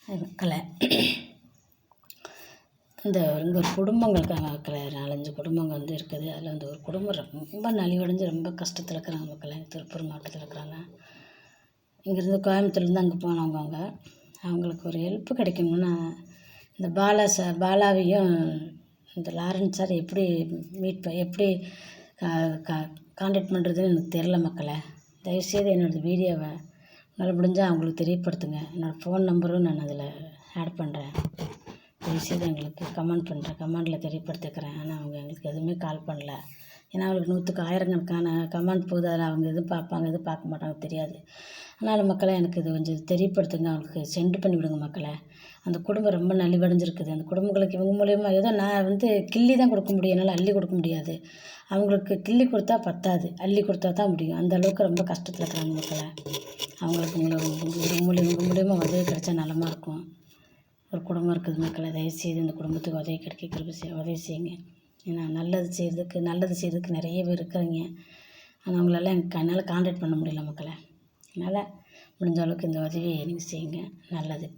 மக்களை இங்கே ஒரு குடும்பங்கள் இருக்காங்க மக்களை, 4-5 குடும்பங்கள் இருக்குது. அதில் ஒரு குடும்பம் ரொம்ப நலிவடைஞ்சு ரொம்ப கஷ்டத்தில் இருக்கிறாங்க மக்களை. திருப்பூர் மாவட்டத்தில் இருக்கிறாங்க. இங்கேருந்து கோயம்புத்தூர்லேருந்து அங்கே போனவங்க. அவங்களுக்கு ஒரு ஹெல்ப்பு கிடைக்கணும்னா இந்த பாலாவையும் இந்த லாரன்ஸ் சார் எப்படி எப்படி கான்டாக்ட் பண்ணுறதுன்னு எனக்கு தெரில மக்களை. தயவுசெய்து என்னோடய வீடியோவை உங்களால் முடிஞ்சால் அவங்களுக்கு தெரியப்படுத்துங்க. என்னோடய ஃபோன் நம்பரும் நான் அதில் ஆட் பண்ணுறேன். தயவுசெய்து எங்களுக்கு கமெண்டில் தெரியப்படுத்திக்கிறேன். ஆனால் அவங்க எங்களுக்கு எதுவுமே கால் பண்ணல. ஏன்னா அவங்களுக்கு 100க்கு 1000கணக்கான கமெண்ட் போகுது. அதில் அவங்க எதுவும் பார்ப்பாங்க, எதுவும் பார்க்க மாட்டாங்க தெரியாது. அதனால் மக்களை எனக்கு இது கொஞ்சம் தெரியப்படுத்துங்க. அவங்களுக்கு சென்ட் பண்ணி விடுங்க மக்களை. அந்த குடும்பம் ரொம்ப நலிவடைஞ்சிருக்குது. அந்த குடும்பங்களுக்கு இவங்க மூலயமா ஏதோ நான் கிள்ளி தான் கொடுக்க முடியும், என்னால் அள்ளி கொடுக்க முடியாது. அவங்களுக்கு கிள்ளி கொடுத்தா பத்தாது, அள்ளி கொடுத்தா தான் முடியும். அந்த அளவுக்கு ரொம்ப கஷ்டத்தில் இருக்கிறாங்க மக்களை. அவங்களுக்கு உங்கள் மூலியமாக உதவி கிடைச்சா நலமாக இருக்கும். ஒரு குடும்பம் இருக்குது மக்களை. தயவுசெய்து இந்த குடும்பத்துக்கு உதவி கிடைக்க உதவி செய்யுங்க. ஏன்னா நல்லது செய்கிறதுக்கு நிறைய பேர் இருக்கிறீங்க. ஆனால் அவங்களால என்னால் கான்டாக்ட் பண்ண முடியல மக்களை. அதனால் முடிஞ்ச அளவுக்கு இந்த உதவியை நீங்கள் செய்யுங்க. நல்லது.